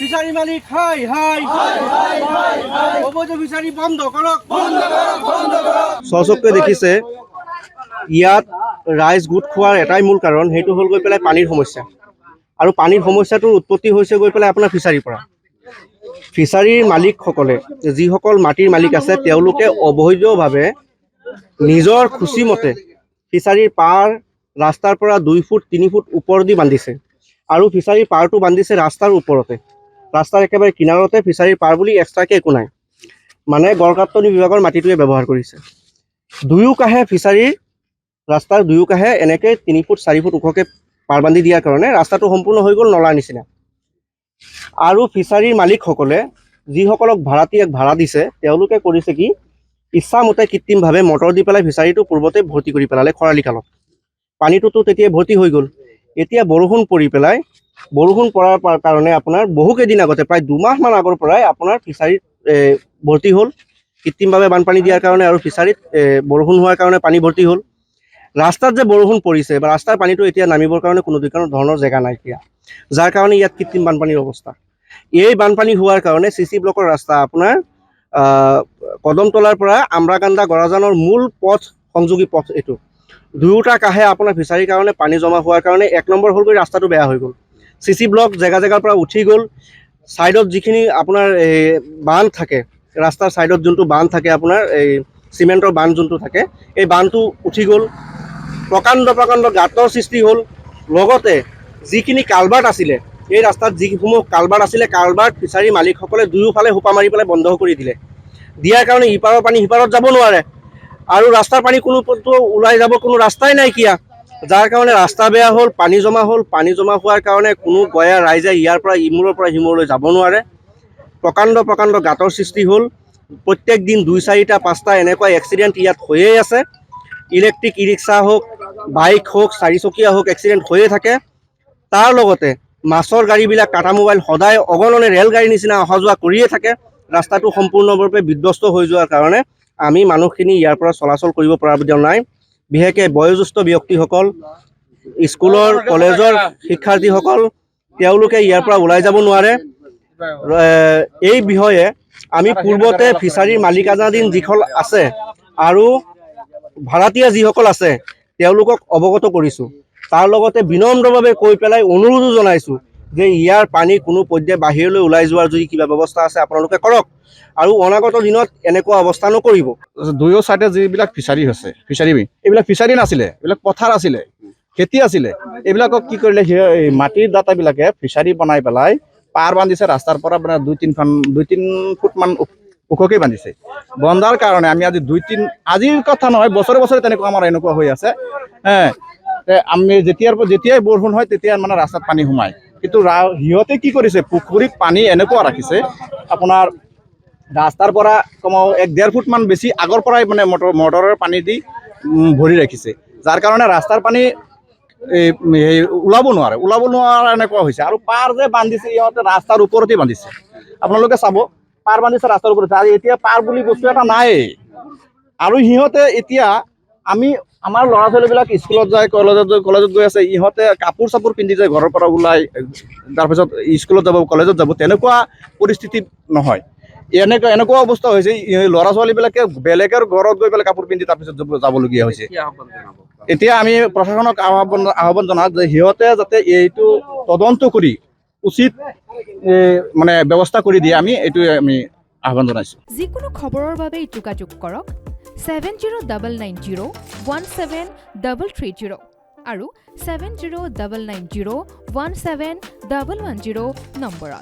fishery মালিক হাই হাই অবৈধ fishery বন্ধ কৰক সচককৈ দেখিছে ইয়াত ৰাইজ গোট খোৱাৰ এটাই মূল কাৰণ সেইটো হ'ল গৈ পেলাই পানীৰ সমস্যা আৰু পানীৰ সমস্যাটোৰ উৎপত্তি হৈছে গৈ পেলাই আপোনাৰ ফিচাৰিৰ পৰা ফিচাৰিৰ মালিকসকলে যিসকল মাটিৰ মালিক আছে তেওঁলোকে অবৈধভাৱে নিজৰ খুচিমতে ফিচাৰিৰ পাৰ ৰাস্তাৰ পৰা 2 ফুট 3 ফুট ওপৰ দি বান্ধিছে আৰু ফিচাৰিৰ পাৰটো বান্ধিছে ৰাস্তাৰ ওপৰতে ৰাস্তাৰ একেবাৰে কিনাৰতে ফিচাৰিৰ পাৰ বুলি এক্সট্ৰাকে একো নাই মানে গড়কাপ্তনি বিভাগৰ মাটিটোৱে ব্যৱহাৰ কৰিছে দুয়োকাষে ফিচাৰিৰ ৰাস্তাৰ দুয়োকাষে এনেকৈ 3 ফুট 4 ফুট ওখকৈ পাৰ বান্ধি দিয়াৰ কাৰণে ৰাস্তাটো সম্পূৰ্ণ হৈ গ'ল নলাৰ নিচিনা আৰু ফিচাৰিৰ মালিকসকলে যিসকলক ভাড়া দিছে তেওঁলোকে কৰিছে কি ইচ্ছামতে কৃত্ৰিমভাৱে মটৰ দি পেলাই ফিচাৰিটো পূৰ্বতে ভৰ্তি কৰি পেলালে খৰালি কালত পানীটোতো তেতিয়া ভৰ্তি হৈ গ'ল এতিয়া বৰষুণ পৰি পেলাই বৰষুণ পৰাৰ কাৰণে আপোনাৰ বহুকেইদিন আগতে প্ৰায় 2 মাহমান আগৰ পৰাই আপোনাৰ ফিচাৰিত ভৰ্তি হ'ল কৃত্ৰিমভাৱে বানপানী দিয়াৰ কাৰণে আৰু ফিচাৰিত বৰষুণ হোৱাৰ কাৰণে পানী ভৰ্তি হ'ল ৰাস্তাত যে বৰষুণ পৰিছে বা ৰাস্তাৰ পানীটো এতিয়া নামিবৰ কাৰণে কোনো ধৰণৰ জেগা নাইকিয়া যাৰ কাৰণে ইয়াত কৃত্ৰিম বানপানীৰ অৱস্থা এই বানপানী হোৱাৰ কাৰণে চিচি ব্লকৰ ৰাস্তা আপোনাৰ কদমতলাৰ পৰা আমৰাকান্দা গৰাজানৰ মূল পথ সংযোগী পথ এইটো দুয়োটা কাষে আপোনাৰ ফিচাৰিৰ কাৰণে পানী জমা হোৱাৰ কাৰণে 1 নম্বৰ হ'ল গৈ ৰাস্তাটো বেয়া হৈ গ'ল চিচি ব্লক জেগাৰ পৰা উঠি গ'ল সাইডত যিখিনি আপোনাৰ বান্ধ থাকে ৰাস্তাৰ সাইডত যোনটো বান্ধ থাকে আপোনাৰ এই সিমেন্টৰ বান্ধ যোনটো থাকে এই বান্ধটো উঠি গ'ল প্ৰকাণ্ড গাঁতৰ সৃষ্টি হ'ল লগতে যিখিনি কালভাৰ্ট আছিলে এই ৰাস্তাত যিসমূহ কালভাৰ্ট আছিলে কালভাৰ্ট ফিচাৰিৰ মালিকসকলে দুয়োফালে হোপা মাৰি পেলাই বন্ধ কৰি দিয়াৰ কাৰণে ইপাৰৰ পানী সিপাৰত যাব নোৱাৰে আৰু ৰাস্তাৰ পানী কোনো ওলাই যাব কোনো ৰাস্তাই নাইকিয়া যাৰ কাৰণে ৰাস্তা বেয়া হ'ল পানী জমা হোৱাৰ কাৰণে কোনো গয়া ৰাইজে ইয়াৰ পৰা ইমূৰৰ পৰা সিমূৰলৈ যাব নোৱাৰে প্ৰকাণ্ড গাঁতৰ সৃষ্টি হ'ল প্ৰত্যেক দিন 2-4টা 5টা এনেকুৱা এক্সিডেণ্ট ইয়াত হৈয়ে আছে ইলেক্ট্ৰিক ই ৰিক্সা হওক বাইক হওক 4চকীয়া হওক এক্সিডেণ্ট হৈয়ে থাকে তাৰ লগতে মাছৰ গাড়ীবিলাক টাটা মোবাইল সদায় অগণনে ৰেলগাড়ীৰ নিচিনা অহা যোৱা কৰিয়ে থাকে ৰাস্তাটো সম্পূৰ্ণৰূপে বিধ্বস্ত হৈ যোৱাৰ কাৰণে আমি মানুহখিনি ইয়াৰ পৰা চলাচল কৰিব পৰা নাই বিশেষকৈ বয়োজ্যেষ্ঠ ব্যক্তিসকল স্কুলৰ কলেজৰ শিক্ষাৰ্থীসকল তেওঁলোকে ইয়াৰ পৰা ওলাই যাব নোৱাৰে এই বিষয়ে আমি পূৰ্বতে ফিচাৰিৰ মালিকানাধীন যিসকল আছে আৰু ভাড়াতীয়া যিসকল আছে তেওঁলোকক অৱগত কৰিছোঁ তাৰ লগতে বিনম্ৰভাৱে কৈ পেলাই অনুৰোধো জনাইছোঁ যে ইয়াৰ পানী কোনো পৰ্যায়ে বাহিৰলৈ ওলাই যোৱাৰ যদি কিবা ব্যৱস্থা আছে আপোনালোকে কৰক আৰু অনাগত দিনত এনেকুৱা অৱস্থা নকৰিব দুয়ো সাইডে যিবিলাক ফিচাৰি আছে এইবিলাক ফিচাৰি নাছিলে এইবিলাক পথাৰ আছিলে খেতি আছিলে এইবিলাকক কি কৰিলে মাটিৰ দাতাবিলাকে ফিচাৰি বনাই পেলাই পাৰ বান্ধিছে ৰাস্তাৰ পৰা মানে 2-3 ফুটমান ওখকৈ বান্ধিছে বন্ধাৰ কাৰণে আমি আজি 2-3 আজিৰ কথা নহয় বছৰে তেনেকুৱা আমাৰ এনেকুৱা হৈ আছে আমি যেতিয়াই বৰষুণ হয় তেতিয়া মানে ৰাস্তাত পানী সোমায় কিন্তু সিহঁতে কি কৰিছে পুখুৰীত পানী এনেকুৱা ৰাখিছে আপোনাৰ ৰাস্তাৰ পৰা কমেও 1-1.5 ফুটমান বেছি আগৰ পৰাই মানে মটৰৰ পানী দি ভৰি ৰাখিছে যাৰ কাৰণে ৰাস্তাৰ পানী ওলাব নোৱাৰা এনেকুৱা হৈছে আৰু পাৰ যে বান্ধিছে ইহঁতে ৰাস্তাৰ ওপৰতে বান্ধিছে আপোনালোকে চাব পাৰ বান্ধিছে ৰাস্তাৰ ওপৰতে আৰু এতিয়া পাৰ বুলি বস্তু এটা নাই আৰু সিহঁতে এতিয়া আমাৰ ল'ৰা ছোৱালীবিলাক স্কুলত যায় কলেজত গৈ আছে ইহঁতে কাপোৰ চাপোৰ পিন্ধি যায় ঘৰৰ পৰা ওলাই তাৰপিছত স্কুলত যাব কলেজত যাব তেনেকুৱা পৰিস্থিতি নহয় এনেকুৱা অৱস্থা হৈছে ল'ৰা ছোৱালীবিলাকে বেলেগৰ ঘৰত গৈ পেলাই কাপোৰ পিন্ধি তাৰপিছত যাবলগীয়া হৈছে এতিয়া আমি প্ৰশাসনক আহ্বান জনাওঁ যে সিহঁতে যাতে এইটো তদন্ত কৰি উচিত মানে ব্যৱস্থা কৰি দিয়ে আমি আহ্বান জনাইছোঁ যিকোনো খবৰৰ বাবে যোগাযোগ কৰক 7099017330 আৰু 7099017110 নম্বৰত